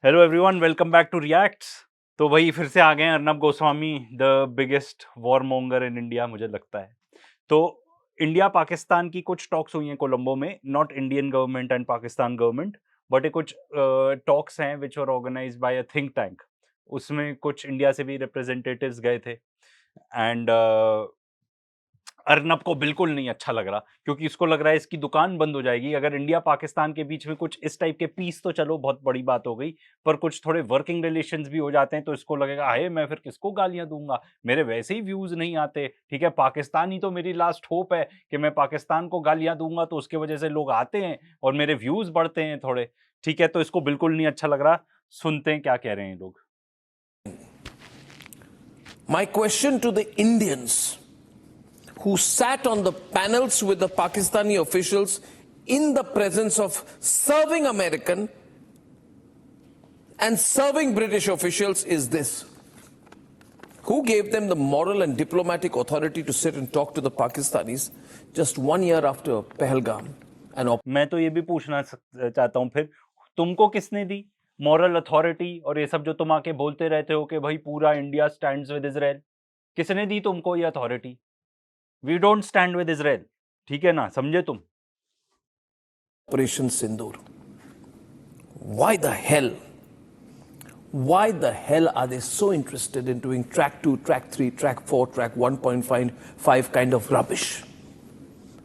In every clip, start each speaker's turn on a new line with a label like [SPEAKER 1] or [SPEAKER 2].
[SPEAKER 1] Hello everyone, welcome back to reacts. तो वही फिर से आ गए हैं Arnab Goswami, the biggest warmonger in India मुझे लगता है। तो इंडिया पाकिस्तान की कुछ टॉक्स हुई हैं कोलंबो में, not Indian government and Pakistan government, but ये कुछ टॉक्स हैं विच वर organised by a think tank. उसमें कुछ इंडिया से भी रिप्रेजेंटेटिव्स गए थे एंड अर्नब को बिल्कुल नहीं अच्छा लग रहा, क्योंकि इसको लग रहा है इसकी दुकान बंद हो जाएगी अगर इंडिया पाकिस्तान के बीच में कुछ इस टाइप के पीस, तो चलो बहुत बड़ी बात हो गई, पर कुछ थोड़े वर्किंग रिलेशंस भी हो जाते हैं तो इसको लगेगा हाय मैं फिर किसको गालियां दूंगा, मेरे वैसे ही व्यूज नहीं आते। ठीक है, पाकिस्तान ही तो मेरी लास्ट होप है कि मैं पाकिस्तान को गालियां दूंगा तो उसके वजह से लोग आते हैं और मेरे व्यूज बढ़ते हैं थोड़े। ठीक है, तो इसको बिल्कुल नहीं अच्छा लग रहा। सुनते हैं क्या कह रहे हैं लोग।
[SPEAKER 2] My question to the Indians who sat on the panels with the Pakistani officials in the presence of serving American and serving British officials is this. Who gave them the moral and diplomatic authority to sit and talk to the Pakistanis just 1 year after Pahalgam?
[SPEAKER 1] मैं तो ये भी पूछना चाहता हूँ, फिर तुमको किसने दी मॉरल अथॉरिटी और ये सब जो तुम आके बोलते रहते हो कि भाई पूरा इंडिया स्टैंड्स विद इजराइल? किसने दी तुमको ये authority? We don't stand with Israel, ठीक है ना, समझे तुम?
[SPEAKER 2] Operation Sindoor. Why the hell? Why the hell are they so interested in doing track 2, track 3, track 4, track 1.5 kind of rubbish?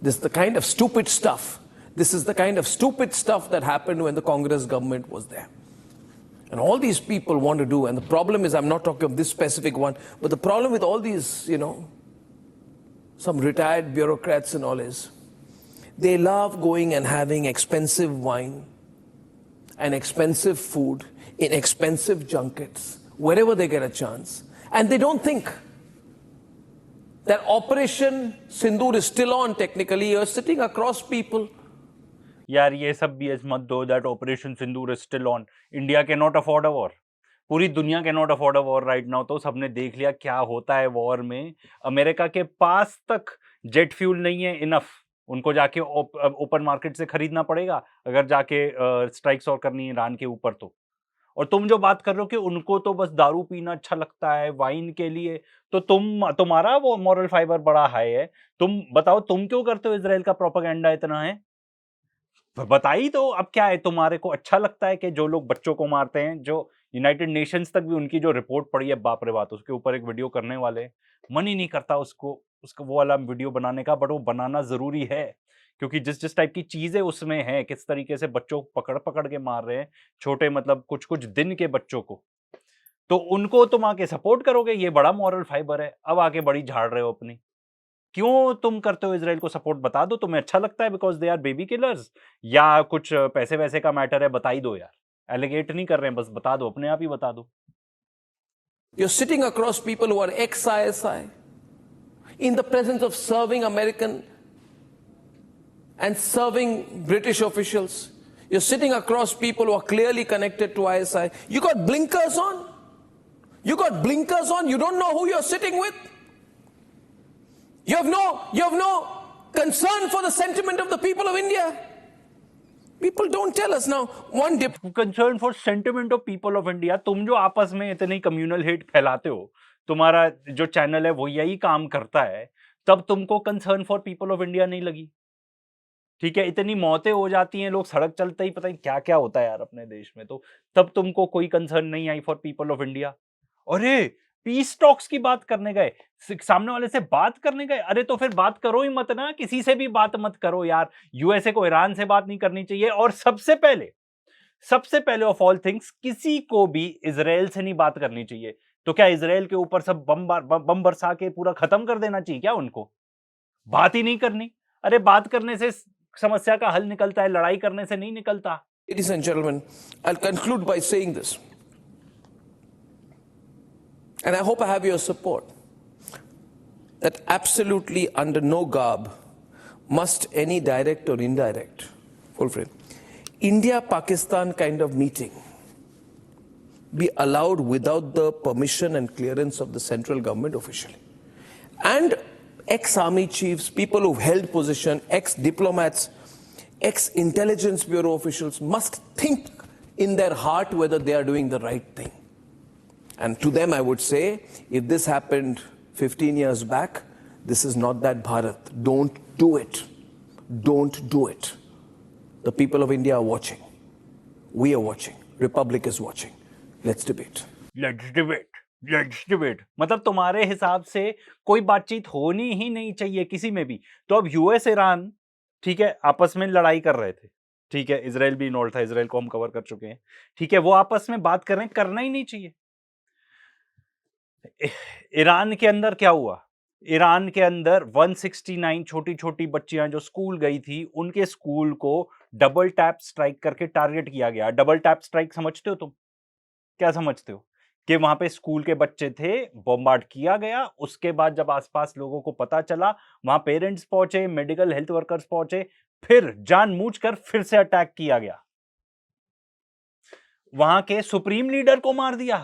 [SPEAKER 2] This is the kind of stupid stuff. This is the kind of stupid stuff that happened when the Congress government was there. And all these people want to do, and the problem is, I'm not talking of this specific one, but the problem with all these, some retired bureaucrats and all is, they love going and having expensive wine and expensive food in expensive junkets, wherever they get a chance. And they don't think that Operation Sindoor is still on technically. You're sitting across people.
[SPEAKER 1] यार ये सब भी मत दो, that operation Sindoor is still on. India can not afford a war, पूरी दुनिया can not afford a war right now. तो सबने देख लिया क्या होता है वॉर में। अमेरिका के पास तक जेट फ्यूल नहीं है इनफ, उनको जाके ओपन मार्केट से खरीदना पड़ेगा अगर जाके स्ट्राइक्स और करनी है ईरान के ऊपर तो। और तुम जो बात कर रहे हो कि उनको तो बस दारू पीना अच्छा लगता है वाइन के लिए, तो तुम्हारा वो मॉरल फाइबर बड़ा हाई है। तुम बताओ तुम क्यों करते हो इसराइल का प्रोपेगेंडा इतना है? बताई तो अब क्या है, तुम्हारे को अच्छा लगता है कि जो लोग बच्चों को मारते हैं, जो यूनाइटेड नेशंस तक भी उनकी जो रिपोर्ट पड़ी है, बाप रे बात, उसके ऊपर एक वीडियो करने वाले, मन ही नहीं करता उसको उसका वो वाला वीडियो बनाने का, बट वो बनाना जरूरी है क्योंकि जिस जिस टाइप की चीजें उसमें है, किस तरीके से बच्चों को पकड़ पकड़ के मार रहे हैं, छोटे मतलब कुछ कुछ दिन के बच्चों को, तो उनको तुम आके सपोर्ट करोगे, ये बड़ा मॉरल फाइबर है। अब आके बड़ी झाड़ रहे हो अपनी। क्यों तुम करते हो इजराइल को सपोर्ट? बता दो, तुम्हें अच्छा लगता है because they are baby killers, या कुछ पैसे वैसे का मैटर है? बता ही दो यार, एलिगेट नहीं कर रहे हैं, बस बता दो, अपने आप ही बता दो।
[SPEAKER 2] You're sitting across people who are ex-ISI in the presence of serving American and serving British officials. You're sitting across people who are clearly connected to ISI. You got blinkers on. You got blinkers on. You don't know who you're sitting with. You have no concern for the sentiment of the people of India. People don't tell us now. One dip.
[SPEAKER 1] Concern for sentiment of people of India, तुम जो आपस में इतनी communal hate फैलाते हो, तुम्हारा जो channel है वो यही काम करता है, तब तुमको concern for people of India नहीं लगी? ठीक है, इतनी मौतें हो जाती हैं, लोग सड़क चलते ही पता नहीं क्या क्या होता है यार अपने देश में, तो तब तुमको कोई कंसर्न नहीं I for people of India? अरे पीस टॉक्स की बात करने गए, सामने वाले से बात करने गए, अरे तो फिर बात करो ही मत ना, किसी से भी बात मत करो यार। यूएसए को ईरान से बात नहीं करनी चाहिए, और सबसे पहले ऑफ ऑल थिंग्स किसी को भी इजराइल से नहीं बात करनी चाहिए। तो क्या इजराइल के ऊपर सब बम बरसा के पूरा खत्म कर देना चाहिए क्या उनको? बात ही नहीं करनी? अरे बात करने से समस्या का हल निकलता है, लड़ाई करने से नहीं निकलता।
[SPEAKER 2] Ladies and gentlemen, I'll conclude by saying this. And I hope I have your support. That absolutely under no garb must any direct or indirect, full frame, India-Pakistan kind of meeting be allowed without the permission and clearance of the central government officially. And ex-army chiefs, people who've held position, ex-diplomats, ex-intelligence bureau officials must think in their heart whether they are doing the right thing. And to them, I would say, if this happened 15 years back, this is not that Bharat. Don't do it. Don't do it. The people of India are watching. We are watching. Republic is watching. Let's debate.
[SPEAKER 1] Let's debate, let's debate. मतलब तुम्हारे हिसाब से कोई बातचीत होनी ही नहीं चाहिए किसी में भी। तो अब यूएस ईरान, ठीक है, आपस में लड़ाई कर रहे थे, ठीक है, इजराइल भी इन्वॉल्व था, इजराइल को हम कवर कर चुके हैं, ठीक है, वो आपस में बात कर रहे हैं, करना ही नहीं चाहिए। ईरान के अंदर क्या हुआ? ईरान के अंदर 169 छोटी छोटी बच्चियां जो स्कूल गई थी, उनके स्कूल को डबल टैप स्ट्राइक करके टारगेट किया गया। डबल टैप स्ट्राइक समझते हो तुम? क्या समझते हो? कि वहां पे स्कूल के बच्चे थे, बॉम्बार्ड किया गया। उसके बाद जब आसपास लोगों को पता चला, वहां पेरेंट्स पहुंचे, मेडिकल हेल्थ वर्कर्स पहुंचे, फिर जानबूझकर फिर से अटैक किया गया। वहां के सुप्रीम लीडर को मार दिया।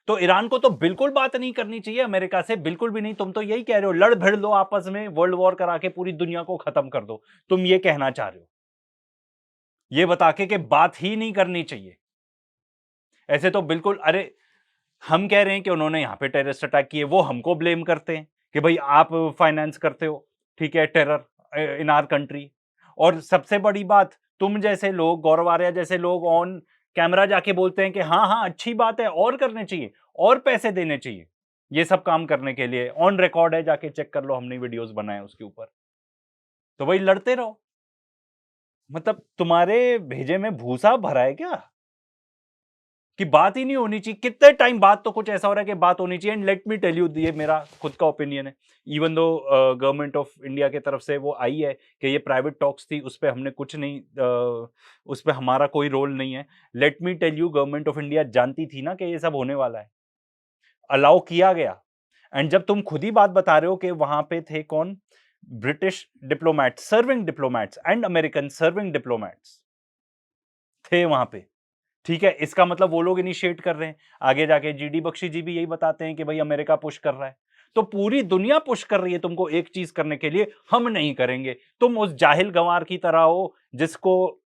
[SPEAKER 1] तो ईरान को तो बिल्कुल बात नहीं करनी चाहिए अमेरिका से, बिल्कुल भी नहीं। तुम तो यही कह रहे हो, लड़ भिड़ लो आपस में, वर्ल्ड वॉर करा के पूरी दुनिया को खत्म कर दो। तुम ये कहना चाह रहे हो, ये बता के कि बात ही नहीं करनी चाहिए। ऐसे तो बिल्कुल, अरे हम कह रहे हैं कि उन्होंने यहां पे टेररिस्ट अटैक किए, वो हमको ब्लेम करते हैं कि भाई आप फाइनेंस करते हो, ठीक है, टेरर इन आवर कंट्री। और सबसे बड़ी बात, तुम जैसे लोग, गौरव आर्या जैसे लोग ऑन कैमरा जाके बोलते हैं कि हाँ हाँ अच्छी बात है, और करने चाहिए, और पैसे देने चाहिए ये सब काम करने के लिए। ऑन रिकॉर्ड है, जाके चेक कर लो, हमने वीडियोस बनाए उसके ऊपर। तो भाई लड़ते रहो। मतलब तुम्हारे भेजे में भूसा भरा है क्या कि बात ही नहीं होनी चाहिए? कितने टाइम बाद तो कुछ ऐसा हो रहा है कि बात होनी चाहिए। And let me tell you, ये मेरा खुद का ओपिनियन है, even though government of India की तरफ से वो आई है कि ये प्राइवेट टॉक्स थी, उस पर हमने कुछ नहीं, उस पर हमारा कोई रोल नहीं है। Let me tell you, government of India जानती थी ना कि ये सब होने वाला है, अलाउ किया गया। एंड जब तुम खुद ही बात बता रहे हो कि वहां पे थे कौन, British diplomats, serving diplomats and American serving diplomats थे वहां पे, ठीक है, इसका मतलब वो लोग इनिशिएट कर रहे हैं। आगे जाके जीडी बख्शी जी भी यही बताते हैं कि भाई अमेरिका पुश कर रहा है। तो पूरी दुनिया पुश कर रही है तुमको एक चीज करने के लिए, हम नहीं करेंगे। तुम उस जाहिल गंवार की तरह हो जिसको,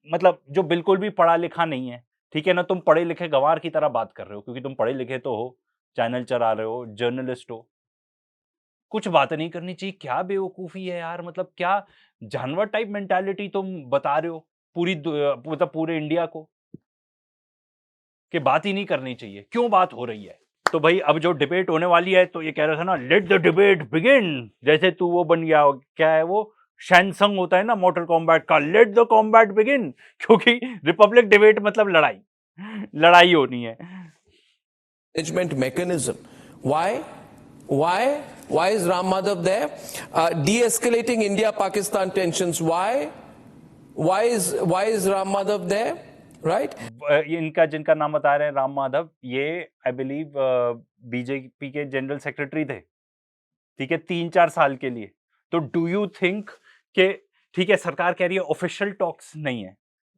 [SPEAKER 1] मतलब जो बिल्कुल भी पढ़ा लिखा नहीं है, ठीक है ना, तुम पढ़े लिखे गंवार की तरह बात कर रहे हो, क्योंकि तुम पढ़े लिखे तो हो, चैनल चला रहे हो, जर्नलिस्ट हो। कुछ बात नहीं करनी चाहिए, क्या बेवकूफी है यार। मतलब क्या जानवर टाइप मेंटालिटी तुम बता रहे हो मतलब पूरे इंडिया को, कि बात ही नहीं करनी चाहिए। क्यों बात हो रही है? तो भाई अब जो डिबेट होने वाली है, तो ये कह रहा था ना, लेट द डिबेट बिगिन। जैसे तू वो बन गया, क्या है वो, शैनसंग होता है ना मोटर कॉम्बैट का, लेट द कॉम्बैट बिगिन। क्योंकि रिपब्लिक डिबेट मतलब लड़ाई, लड़ाई होनी है।
[SPEAKER 2] Management mechanism. Why? Why is Ram Madhav there? De-escalating India-Pakistan tensions. Why? Why is Ram Madhav there? Right?
[SPEAKER 1] इनका जिनका नाम बता रहे हैं राम माधव, ये आई बिलीव बीजेपी के जनरल सेक्रेटरी थे, ठीक है, 3-4 साल के लिए। तो डू यू थिंक कि, ठीक है, सरकार कह रही है ऑफिशियल टॉक्स नहीं है,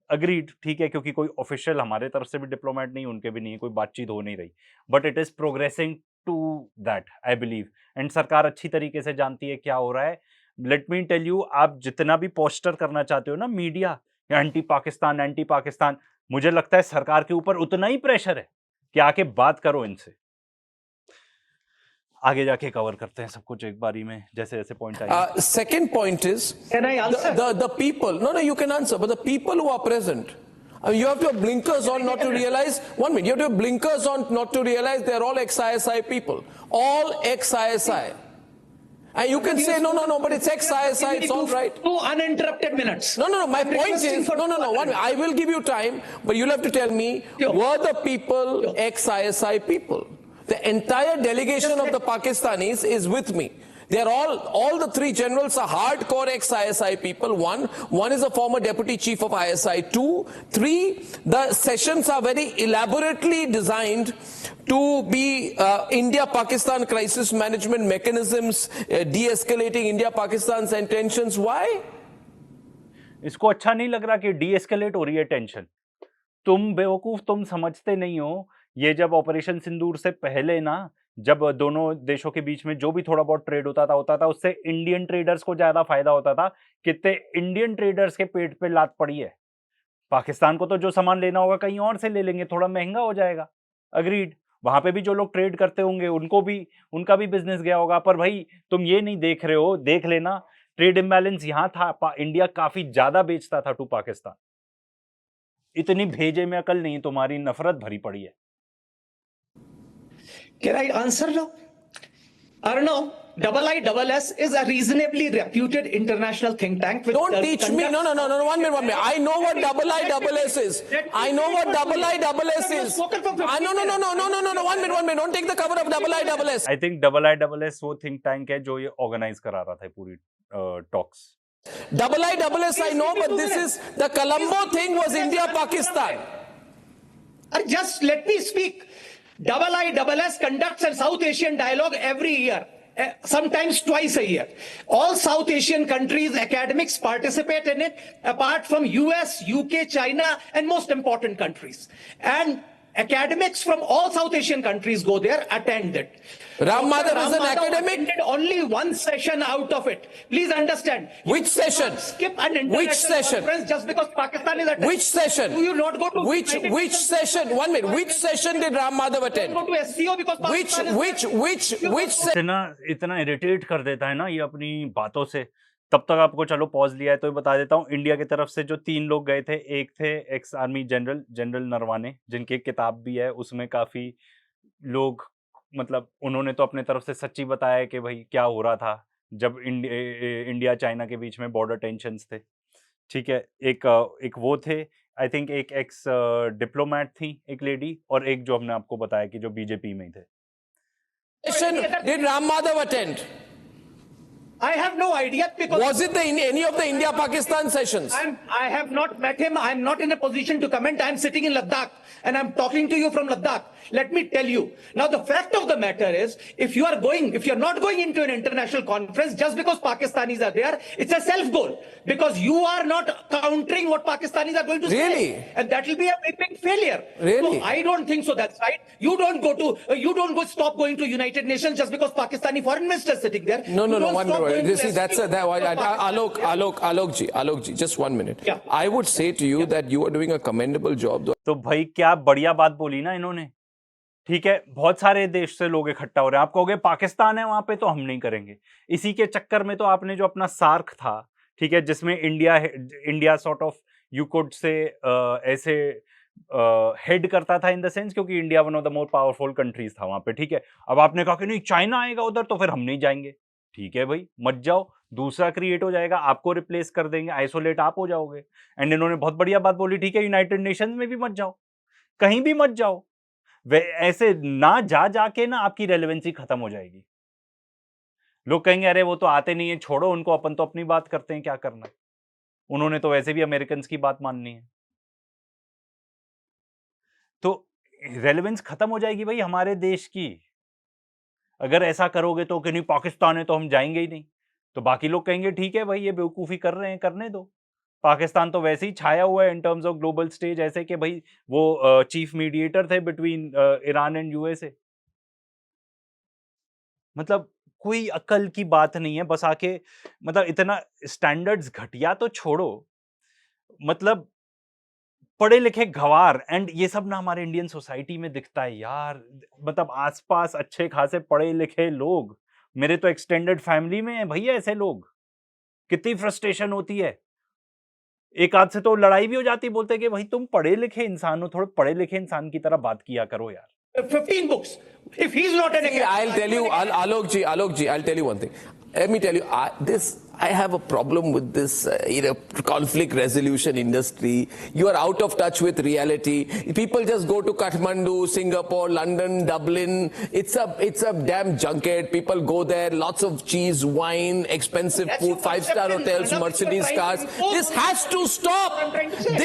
[SPEAKER 1] अग्रीड, ठीक है, क्योंकि कोई ऑफिशियल हमारे तरफ से भी डिप्लोमेट नहीं, उनके भी नहीं है, कोई बातचीत हो नहीं रही, but it is progressing to that I believe. And सरकार अच्छी तरीके से जानती है क्या हो रहा है। लेट मी टेल यू, आप जितना भी पोस्टर करना चाहते हो ना media, anti Pakistan anti Pakistan, मुझे लगता है सरकार के ऊपर उतना ही प्रेशर है कि आके बात करो इनसे। आगे जाके कवर करते हैं सब कुछ एक बारी में, जैसे जैसे पॉइंट आएंगे।
[SPEAKER 2] Second point is,
[SPEAKER 3] Can I answer?
[SPEAKER 2] the people, no, you can answer, but the people who are present, I mean, you have to have blinkers on not to realize, 1 minute, you have to have blinkers on not to realize they're all ex-ISI people. All ex-ISI. And you can say, no, but it's ex-ISI, it's all right.
[SPEAKER 3] 2 uninterrupted minutes.
[SPEAKER 2] No, my
[SPEAKER 3] I'm
[SPEAKER 2] point
[SPEAKER 3] requesting
[SPEAKER 2] is,
[SPEAKER 3] for
[SPEAKER 2] no,
[SPEAKER 3] 2
[SPEAKER 2] 1 minute, I will give you time, but you'll have to tell me,
[SPEAKER 3] Sure.
[SPEAKER 2] were the people
[SPEAKER 3] Sure.
[SPEAKER 2] ex-ISI people? The entire delegation of the Pakistanis is with me. They're all the 3 generals are hardcore ex-ISI people. One is a former deputy chief of ISI. 2, 3, the sessions are very elaborately designed to be India-Pakistan crisis management mechanisms, de-escalating India-Pakistan's tensions. Why?
[SPEAKER 1] इसको अच्छा नहीं लग रहा कि D-escalate हो रही है tension? तुम बेवकूफ, तुम समझते नहीं हो। ये जब ऑपरेशन सिंदूर से पहले ना, जब दोनों देशों के बीच में जो भी थोड़ा बहुत ट्रेड होता था, उससे इंडियन ट्रेडर्स को ज्यादा फायदा होता था। कितने इंडियन ट्रेडर्स के पेट पे लात पड़ी है, पाकिस्तान को तो जो सामान लेना होगा कहीं और से ले लेंगे, थोड़ा महंगा हो जाएगा, अग्रीड। वहां पे भी जो लोग ट्रेड करते होंगे उनका भी बिजनेस गया होगा। पर भाई तुम ये नहीं देख रहे हो, देख लेना ट्रेड इम्बैलेंस यहां था, इंडिया काफी ज्यादा बेचता था टू पाकिस्तान। इतनी भेजे में अकल नहीं, तुम्हारी नफरत भरी पड़ी है।
[SPEAKER 3] Can I answer now? Arnav, IISS is a reasonably reputed international think tank. Which
[SPEAKER 2] Don't teach me. No. 1 minute. I know what IISS is. I know what IISS is. No. 1 minute. Don't take the cover of IISS.
[SPEAKER 1] I think IISS वो think tank है जो ये organise करा रहा था पूरी talks.
[SPEAKER 2] IISS I know, but this is the Colombo thing was India Pakistan.
[SPEAKER 3] Just let me speak. IISS conducts a South Asian dialogue every year, sometimes twice a year. All South Asian countries, academics participate in it, apart from US, UK, China, and most important countries. And academics from all South Asian countries go there, attend it.
[SPEAKER 2] Ram Madhav is an
[SPEAKER 3] Ram Madhav
[SPEAKER 2] academic?
[SPEAKER 3] attended only one session out of it. Please understand.
[SPEAKER 2] Which session?
[SPEAKER 3] Skip an
[SPEAKER 2] Which
[SPEAKER 3] international
[SPEAKER 2] session?
[SPEAKER 3] conference just because Pakistan is attending.
[SPEAKER 2] Which session?
[SPEAKER 3] Do you not go to
[SPEAKER 2] Which session? 1 minute. Which session did Ram Madhav attend?
[SPEAKER 3] Go to SCO because Pakistan is
[SPEAKER 2] Which session?
[SPEAKER 1] इतना irritate कर देता है ना ये अपनी बातों से। तब तक आपको चलो पॉज लिया है तो बता देता हूँ, इंडिया की तरफ से जो 3 लोग गए थे, एक थे एक्स आर्मी जनरल नरवाने, जिनकी एक किताब भी है, उसमें काफी लोग मतलब उन्होंने तो अपने तरफ से सच्ची बताया कि भाई क्या हो रहा था जब इंडिया चाइना के बीच में बॉर्डर टेंशन्स थे। ठीक है, एक वो थे, आई थिंक एक एक्स डिप्लोमेट थी एक लेडी, और एक जो हमने आपको बताया कि जो बीजेपी में ही थे।
[SPEAKER 2] Session did Ram Madhav attend?
[SPEAKER 3] I have no idea because
[SPEAKER 2] Was it any of the India-Pakistan sessions?
[SPEAKER 3] I have not met him. I'm not in a position to comment. I'm sitting in Ladakh and I'm talking to you from Ladakh. Let me tell you. Now, the fact of the matter is, if you're not going into an international conference just because Pakistanis are there, it's a self-goal. Because you are not countering what Pakistanis are going to
[SPEAKER 2] Really?
[SPEAKER 3] say. And that will be a big failure.
[SPEAKER 2] Really?
[SPEAKER 3] So I don't think so. That's right. You don't stop going to United Nations just because Pakistani foreign minister is sitting there.
[SPEAKER 2] No,
[SPEAKER 3] You don't
[SPEAKER 2] one
[SPEAKER 3] stop
[SPEAKER 2] minute.
[SPEAKER 3] going to
[SPEAKER 2] See, that's
[SPEAKER 3] SCO
[SPEAKER 2] Alok ji, just 1 minute.
[SPEAKER 3] Yeah.
[SPEAKER 2] I would say to you that you are doing a commendable job.
[SPEAKER 1] तो भाई क्या बढ़िया बात बोली ना इन्होंने। ठीक है, बहुत सारे देश से लोग इकट्ठा हो रहे हैं, आप कहोगे पाकिस्तान है वहां पे तो हम नहीं करेंगे। इसी के चक्कर में तो आपने जो अपना सार्क था, ठीक है, जिसमें India sort of you could say ऐसे हेड करता था इन द सेंस, क्योंकि India one of the more powerful countries था वहां पे। ठीक है, अब आपने कहा कि नहीं चाइना आएगा उधर तो फिर हम नहीं जाएंगे। ठीक है भाई, मत जाओ, दूसरा क्रिएट हो जाएगा, आपको रिप्लेस कर देंगे, आइसोलेट आप हो जाओगे। एंड इन्होंने बहुत बढ़िया बात बोली, ठीक है, यूनाइटेड नेशंस में भी मत जाओ, कहीं भी मत जाओ, वे ऐसे ना जाके ना आपकी रेलेवेंसी खत्म हो जाएगी। लोग कहेंगे अरे वो तो आते नहीं है, छोड़ो उनको, अपन तो अपनी बात करते हैं, क्या करना है, उन्होंने तो वैसे भी अमेरिकन की बात माननी है। तो रेलेवेंस खत्म हो जाएगी भाई हमारे देश की, अगर ऐसा करोगे तो कि नहीं पाकिस्तान है तो हम जाएंगे ही नहीं। तो बाकी लोग कहेंगे ठीक है भाई ये बेवकूफ़ी कर रहे हैं, करने दो, पाकिस्तान तो वैसे ही छाया हुआ है in terms of global stage, ऐसे कि भाई वो चीफ मीडिएटर थे बिटवीन ईरान एंड यूएसए। मतलब कोई अकल की बात नहीं है, बस आके मतलब इतना स्टैंडर्ड्स घटिया तो छोड़ो, मतलब पढ़े लिखे गंवार, एंड ये सब ना हमारे इंडियन सोसाइटी में दिखता है यार। मतलब आसपास अच्छे खासे पढ़े लिखे लोग, मेरे तो एक्सटेंडेड फैमिली में है भैया ऐसे लोग, कितनी फ्रस्ट्रेशन होती है। एक आध से तो लड़ाई भी हो जाती, बोलते कि भाई तुम पढ़े लिखे इंसान हो, थोड़े पढ़े लिखे इंसान की तरह बात किया करो यार।
[SPEAKER 3] 15 books. If he's not an
[SPEAKER 2] See, I'll tell you, Alok ji, I'll tell you one thing. Let me tell you, I have a problem with this conflict resolution industry. You are out of touch with reality. People just go to Kathmandu, Singapore, London, Dublin. It's a damn junket. People go there, lots of cheese, wine, expensive food, 5-star hotels, Mercedes cars. This has to stop.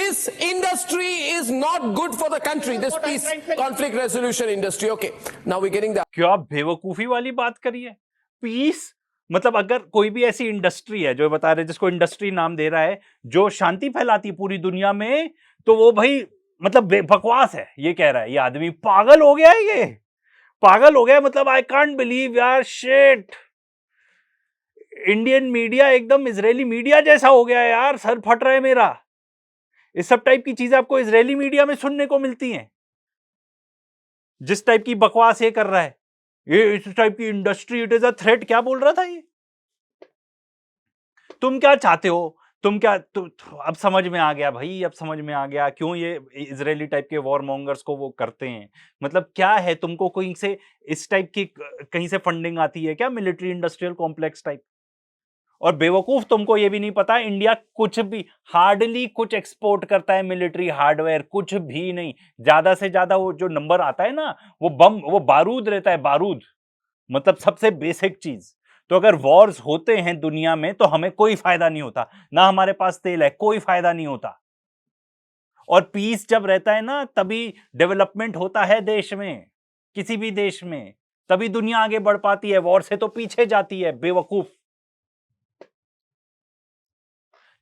[SPEAKER 2] This industry is not good for the country. This peace conflict resolution industry. Okay, now we're getting that.
[SPEAKER 1] क्या बेवकूफी वाली बात करी है? Piece मतलब अगर कोई भी ऐसी इंडस्ट्री है जो बता रहे, जिसको इंडस्ट्री नाम दे रहा है, जो शांति फैलाती है पूरी दुनिया में, तो वो भाई मतलब बकवास है। ये कह रहा है, ये आदमी पागल हो गया है, ये पागल हो गया। मतलब आई कांट बिलीव यार, शिट, इंडियन मीडिया एकदम इजरायली मीडिया जैसा हो गया है यार, सर फट रहा है मेरा। इस सब टाइप की चीजें आपको इजरायली मीडिया में सुनने को मिलती हैं। जिस टाइप की बकवास ये कर रहा है, ये इस टाइप की industry, it is a threat, क्या बोल रहा था ये? तुम क्या चाहते हो? तुम क्या अब समझ में आ गया भाई, अब समझ में आ गया क्यों ये इजरायली टाइप के वॉर मॉन्गर्स को वो करते हैं। मतलब क्या है, तुमको कहीं से इस टाइप की कहीं से फंडिंग आती है क्या, मिलिट्री इंडस्ट्रियल कॉम्प्लेक्स टाइप? और बेवकूफ, तुमको ये भी नहीं पता इंडिया कुछ भी, हार्डली कुछ एक्सपोर्ट करता है मिलिट्री हार्डवेयर, कुछ भी नहीं। ज्यादा से ज्यादा वो जो नंबर आता है ना, वो बम, वो बारूद रहता है, बारूद, मतलब सबसे बेसिक चीज। तो अगर वॉर्स होते हैं दुनिया में तो हमें कोई फायदा नहीं होता, ना हमारे पास तेल है, कोई फायदा नहीं होता। और पीस जब रहता है ना, तभी डेवलपमेंट होता है देश में, किसी भी देश में, तभी दुनिया आगे बढ़ पाती है। वॉर से तो पीछे जाती है, बेवकूफ।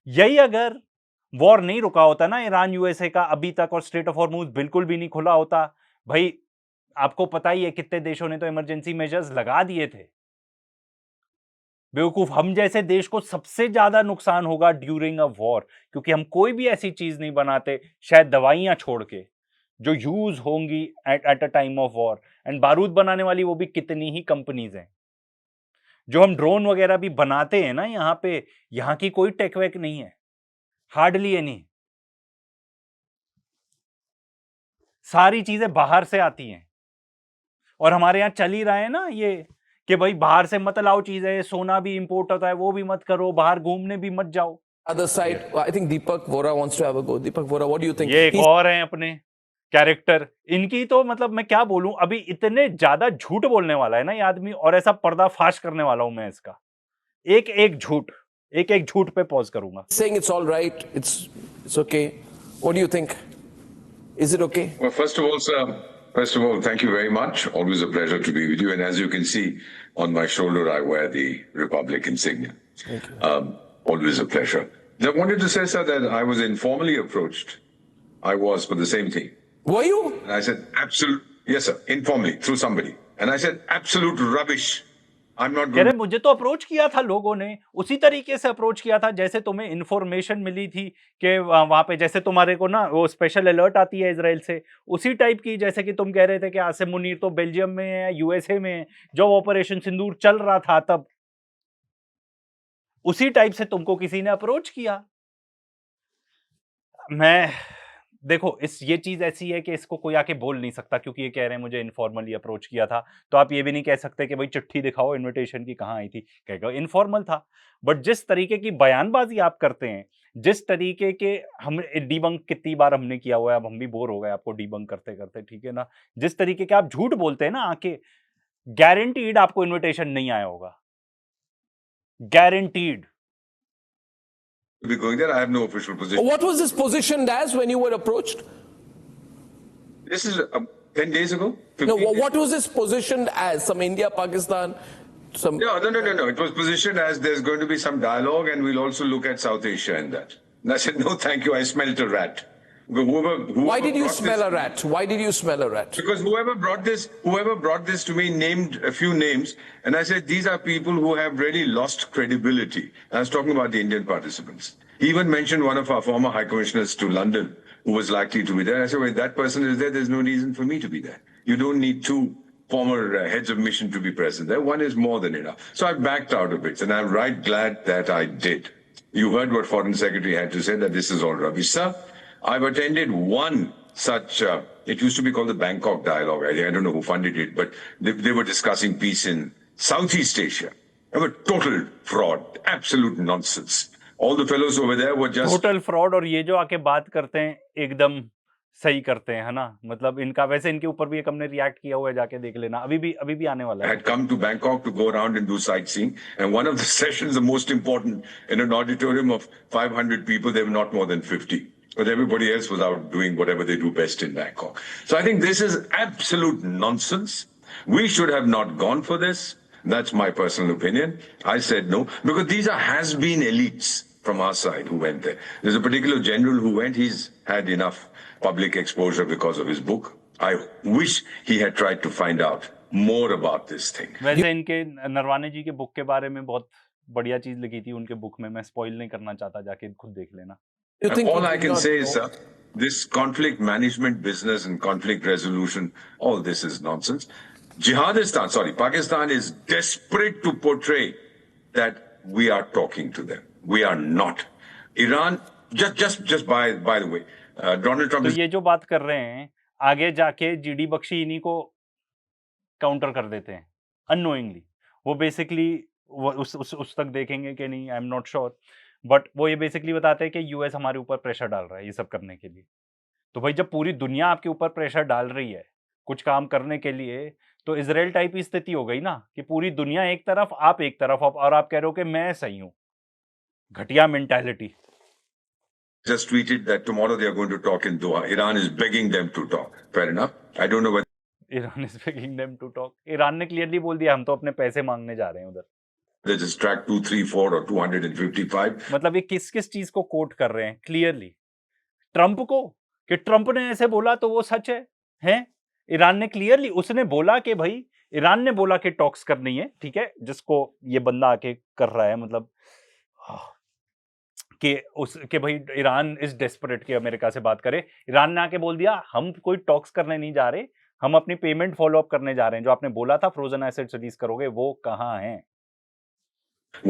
[SPEAKER 1] यही अगर वॉर नहीं रुका होता ना ईरान यूएसए का अभी तक, और स्ट्रेट ऑफ हॉर्मुज बिल्कुल भी नहीं खुला होता, भाई आपको पता ही है कितने देशों ने तो इमरजेंसी मेजर्स लगा दिए थे। बेवकूफ, हम जैसे देश को सबसे ज्यादा नुकसान होगा ड्यूरिंग अ वॉर, क्योंकि हम कोई भी ऐसी चीज नहीं बनाते, शायद दवाइयां छोड़ के, जो यूज होंगी at a time of war. And बारूद बनाने वाली वो भी कितनी ही कंपनीज हैं। जो हम ड्रोन वगैरह भी बनाते हैं ना यहाँ पे, यहाँ की कोई टेक वेक नहीं है, हार्डली एनी। सारी चीजें बाहर से आती हैं। और हमारे यहाँ चल ही रहा है ना ये, कि भाई बाहर से मत लाओ चीजें, सोना भी इंपोर्ट होता है, वो भी मत करो, बाहर घूमने भी मत जाओ।
[SPEAKER 2] Other side, I think Deepak Vora wants to have a go. Deepak Vora, what do you think?
[SPEAKER 1] ये एक और हैं अपने कैरेक्टर, इनकी तो मतलब मैं क्या बोलूं, अभी इतने ज्यादा झूठ बोलने वाला है ना ये आदमी, और ऐसा पर्दाफाश करने वाला हूं मैं इसका। एक एक झूठ पे पॉज करूंगा।
[SPEAKER 2] saying it's all right, it's okay. What do you think? Is it okay?
[SPEAKER 4] Well, first of all, sir, thank you very much. Always a pleasure to be with you. And as you can see, on my shoulder, I wear the Republic insignia.
[SPEAKER 2] Thank you.
[SPEAKER 4] Always a pleasure. I wanted to say, sir, that I was informally approached. I was for the same thing.
[SPEAKER 2] Were you?
[SPEAKER 4] And I said, absolute, yes, sir, informally, through somebody. And I said, absolute rubbish. I'm not
[SPEAKER 1] कह
[SPEAKER 4] going
[SPEAKER 1] रहे
[SPEAKER 4] to...
[SPEAKER 1] मुझे तो approach किया था लोगों ने, उसी तरीके से अप्रोच किया था जैसे तुम्हें इंफॉर्मेशन मिली थी कि वहां पे जैसे तुम्हारे को ना वो स्पेशल अलर्ट आती है इजराइल से, उसी टाइप की, जैसे कि तुम कह रहे थे कि आसिम मुनीर तो बेल्जियम में है, यूएसए में है, जब ऑपरेशन सिंदूर चल रहा था तब, उसी टाइप से तुमको किसी ने अप्रोच किया। मैं देखो, ये चीज ऐसी है कि इसको कोई आके बोल नहीं सकता, क्योंकि ये कह रहे हैं मुझे इनफॉर्मली अप्रोच किया था। तो आप ये भी नहीं कह सकते कि भाई चिट्ठी दिखाओ इनविटेशन की, कहाँ आई थी, कहेगा इनफॉर्मल था। बट जिस तरीके की बयानबाजी आप करते हैं, जिस तरीके के, हम डीबंक कितनी बार हमने किया हुआ है, अब हम भी बोर हो गए आपको डीबंक करते करते, ठीक है ना। जिस तरीके के आप झूठ बोलते हैं ना आके, गारंटीड आपको इन्विटेशन नहीं आया होगा, guaranteed.
[SPEAKER 4] be going there. I have no official position.
[SPEAKER 2] What was this positioned as when you were approached?
[SPEAKER 4] This is 10 days ago.
[SPEAKER 2] No,
[SPEAKER 4] 15 days
[SPEAKER 2] what was this positioned as? Some India, Pakistan, some.
[SPEAKER 4] No. It was positioned as there's going to be some dialogue, and we'll also look at South Asia in that. And I said, no, thank you. I smelt a rat. Whoever
[SPEAKER 2] Why did you
[SPEAKER 4] brought
[SPEAKER 2] smell
[SPEAKER 4] this-
[SPEAKER 2] a rat? Why did you smell a rat?
[SPEAKER 4] Because whoever brought this to me named a few names, and I said these are people who have really lost credibility. I was talking about the Indian participants. He even mentioned one of our former high commissioners to London who was likely to be there. I said, well, if that person is there, there's no reason for me to be there. You don't need two former heads of mission to be present there. One is more than enough. So I backed out of it, and I'm right glad that I did. You heard what Foreign Secretary had to say, that this is all rubbish. Sir, I've attended one such, it used to be called the Bangkok Dialogue. I don't know who funded it, but they were discussing peace in Southeast Asia. They were total fraud, absolute nonsense. All the fellows over there were just...
[SPEAKER 1] total fraud. और ये जो आके बात करते हैं एकदम सही करते हैं, है ना। मतलब इनका, वैसे इनके ऊपर भी एक हमने रिएक्ट किया हुआ है, जाके देख लेना, अभी भी आने वाला है।
[SPEAKER 4] had come to Bangkok to go around and do sightseeing. And one of the sessions, the most important, in an auditorium of 500 people, there were not more than 50. But everybody else was out doing whatever they do best in Bangkok. So I think this is absolute nonsense. We should have not gone for this. That's my personal opinion. I said no, because these are has-been elites from our side who went there. There's a particular general who went. He's had enough public exposure because of his book. I wish he had tried to find out more about this thing.
[SPEAKER 1] वैसे इनके नरवाने जी के book के बारे में बहुत बढ़िया चीज लिखी थी उनके बुक में, मैं स्पॉइल नहीं करना चाहता, जाके खुद देख लेना।
[SPEAKER 2] You think
[SPEAKER 4] All
[SPEAKER 2] he
[SPEAKER 4] I
[SPEAKER 2] did
[SPEAKER 4] can
[SPEAKER 2] not
[SPEAKER 4] say is,
[SPEAKER 2] know?
[SPEAKER 4] this conflict management business and conflict resolution, all this is nonsense. Pakistan is desperate to portray that we are talking to them. We are not. Iran, just by the way, Donald Trump
[SPEAKER 1] तो
[SPEAKER 4] is
[SPEAKER 1] ये जो बात कर रहे हैं, आगे जाके GD Bakshi इन्हीं को काउंटर कर देते हैं अननोइंगली। वो बेसिकली उस तक देखेंगे कि नहीं, I am not sure, but वो ये बेसिकली बताते हैं कि यूएस हमारे ऊपर प्रेशर डाल रहा है ये सब करने के लिए। तो भाई जब पूरी दुनिया आपके ऊपर प्रेशर डाल रही है कुछ काम करने के लिए, तो इजराइल टाइप की स्थिति हो गई ना कि पूरी दुनिया एक तरफ, आप एक तरफ, और आप कह रहे हो कि मैं सही हूं। घटिया mentality.
[SPEAKER 4] just tweeted that tomorrow they are going to talk in Doha. Iran is begging them to talk. Fair enough. I don't know whether
[SPEAKER 1] Iran is begging them to talk. Iran ने clearly बोल दिया हम तो अपने पैसे मांगने जा रहे हैं उधर।
[SPEAKER 4] they just track 234 or 255.
[SPEAKER 1] मतलब ये किस किस चीज को कोट कर रहे हैं क्लियरली? ट्रंप को, कि ट्रंप ने ऐसे बोला तो वो सच है, हैं? ईरान ने क्लियरली उसने बोला कि भाई, ईरान ने बोला कि टॉक्स करनी है, ठीक है, जिसको ये बंदा आके कर रहा है, मतलब कि भाई ईरान इज डेस्परेट कि अमेरिका से बात करे। ईरान ने आके बोल दिया हम कोई टॉक्स करने नहीं जा रहे, हम अपनी पेमेंट फॉलो अप करने जा रहे हैं। जो आपने बोला था फ्रोजन एसेट्स रिलीज करोगे, वो कहां है?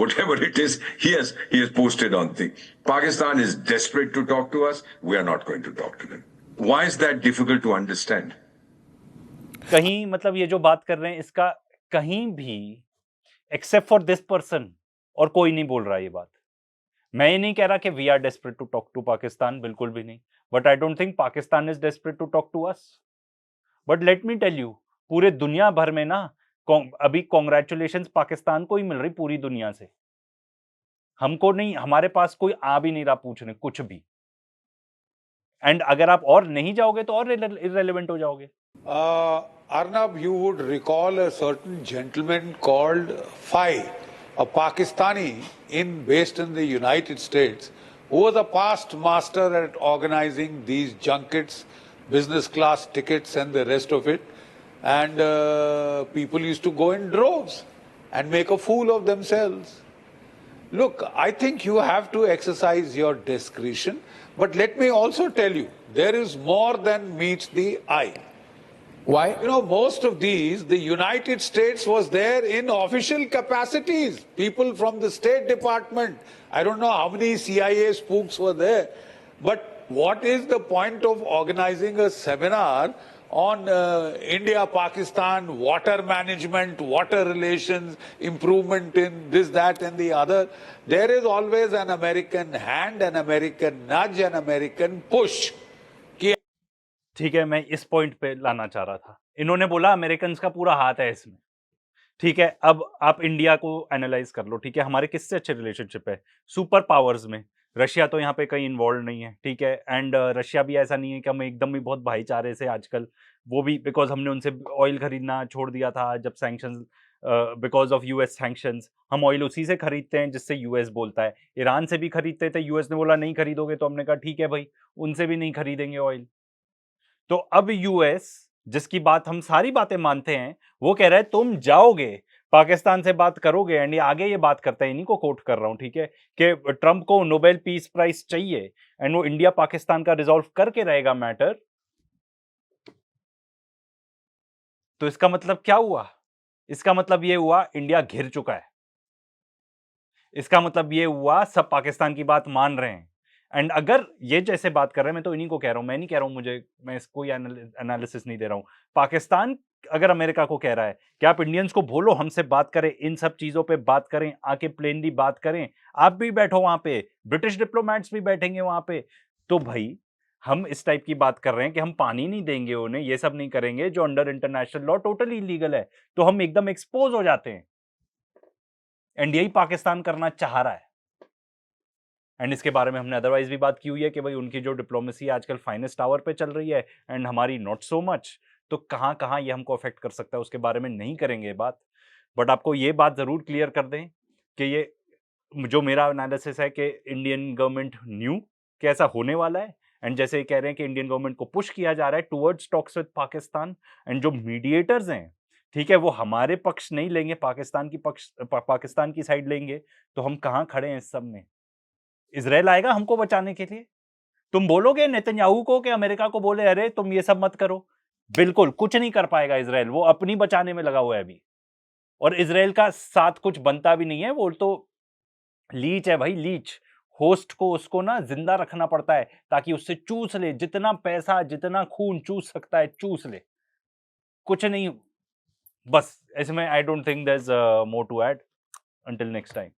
[SPEAKER 4] Whatever it is, he has posted on thing. Pakistan is desperate to talk to us. We are not going to talk to them. Why is that difficult to understand?
[SPEAKER 1] कहीं मतलब ये जो बात कर रहे हैं इसका कहीं भी एक्सेप्ट फॉर दिस पर्सन और कोई नहीं बोल रहा ये बात। मैं ये नहीं कह रहा कि we are desperate to talk to Pakistan, बिल्कुल भी नहीं, but I don't think Pakistan is desperate to talk to us. But let me tell you, पूरे दुनिया भर में ना अभी कॉन्ग्रेचुलेशंस पाकिस्तान को ही मिल रही पूरी दुनिया से, हमको नहीं। हमारे पास कोई आ भी नहीं रहा पूछने कुछ भी। एंड अगर आप और नहीं जाओगे तो और इररेलेवेंट हो जाओगे।
[SPEAKER 5] Arnab, you would recall a certain gentleman called Fai, a Pakistani based in the United States, who was a past master at organizing these junkets, business class tickets and the rest of it. And people used to go in droves and make a fool of themselves. Look, I think you have to exercise your discretion, but let me also tell you, there is more than meets the eye.
[SPEAKER 2] Why?
[SPEAKER 5] You know, most of these, the United States was there in official capacities. People from the State Department. I don't know how many CIA spooks were there. But what is the point of organizing a seminar on India-Pakistan, water management, water relations, improvement in this, that and the other? There is always an American hand, an American nudge, an American push.
[SPEAKER 1] ठीक है, मैं इस point पे लाना चाह रहा था। इन्होंने बोला अमेरिकन का पूरा हाथ है इसमें, ठीक है। अब आप इंडिया को एनालाइज कर लो, ठीक है, हमारे किससे अच्छे रिलेशनशिप है सुपर पावर्स में। रशिया तो यहाँ पे कहीं इन्वॉल्व नहीं है, ठीक है। एंड रशिया भी ऐसा नहीं है कि हम एकदम ही बहुत भाईचारे से आजकल, वो भी बिकॉज हमने उनसे ऑयल खरीदना छोड़ दिया था जब sanctions, because of US sanctions. हम ऑयल उसी से खरीदते हैं जिससे यूएस बोलता है। ईरान से भी खरीदते थे, यूएस ने बोला नहीं खरीदोगे, तो हमने कहा ठीक है भाई, उनसे भी नहीं खरीदेंगे ऑयल। तो अब यूएस, जिसकी बात हम सारी बातें मानते हैं, वो कह रहा है तुम जाओगे पाकिस्तान से बात करोगे। एंड ये आगे ये बात करते हैं, इन्हीं को कोट कर रहा हूं, ठीक है, कि ट्रंप को नोबेल पीस प्राइज चाहिए एंड वो इंडिया पाकिस्तान का रिजॉल्व करके रहेगा मैटर। तो इसका मतलब क्या हुआ? इसका मतलब ये हुआ इंडिया घिर चुका है। इसका मतलब ये हुआ सब पाकिस्तान की बात मान रहे हैं। एंड अगर ये जैसे बात कर रहे हैं, मैं तो इन्हीं को कह रहा हूं, मैं नहीं कह रहा हूं, मैं कोई एनालिसिस नहीं दे रहा हूं। पाकिस्तान अगर अमेरिका को कह रहा है कि आप इंडियंस को बोलो हमसे बात करें, इन सब चीजों पे बात करें, आके प्लेनली बात करें, आप भी बैठो वहां पे, ब्रिटिश डिप्लोमेट्स भी बैठेंगे वहां पे, तो भाई हम इस टाइप की बात कर रहे हैं कि हम पानी नहीं देंगे उन्हें, ये सब नहीं करेंगे जो under international law totally illegal है, तो हम एकदम एक्सपोज हो जाते हैं। एंड यही पाकिस्तान करना चाह रहा है। एंड इसके बारे में हमने अदरवाइज भी बात की हुई है कि भाई उनकी जो डिप्लोमेसी आजकल फाइनेस्ट टावर पे चल रही है एंड हमारी नॉट सो मच, तो कहां कहां ये हमको अफेक्ट कर सकता है उसके बारे में नहीं करेंगे बात। बट आपको ये बात जरूर क्लियर कर दें कि ये जो मेरा एनालिसिस है कि इंडियन गवर्नमेंट न्यू कि ऐसा होने वाला है। एंड जैसे कह रहे हैं कि इंडियन गवर्नमेंट को पुश किया जा रहा है towards talks with Pakistan, and जो मीडिएटर्स हैं, ठीक है, वो हमारे पक्ष नहीं लेंगे, पाकिस्तान की साइड लेंगे, तो हम कहां खड़े हैं इस सब में? इजराइल आएगा हमको बचाने के लिए? तुम बोलोगे नेतन्याहू को कि अमेरिका को बोले अरे तुम ये सब मत करो? बिल्कुल कुछ नहीं कर पाएगा इजराइल, वो अपनी बचाने में लगा हुआ है अभी। और इजराइल का साथ कुछ बनता भी नहीं है, वो तो लीच है भाई, लीच। होस्ट को उसको ना जिंदा रखना पड़ता है ताकि उससे चूस ले, जितना पैसा जितना खून चूस सकता है चूस ले, कुछ नहीं। बस इसमें I don't think there is more to add. Until next time.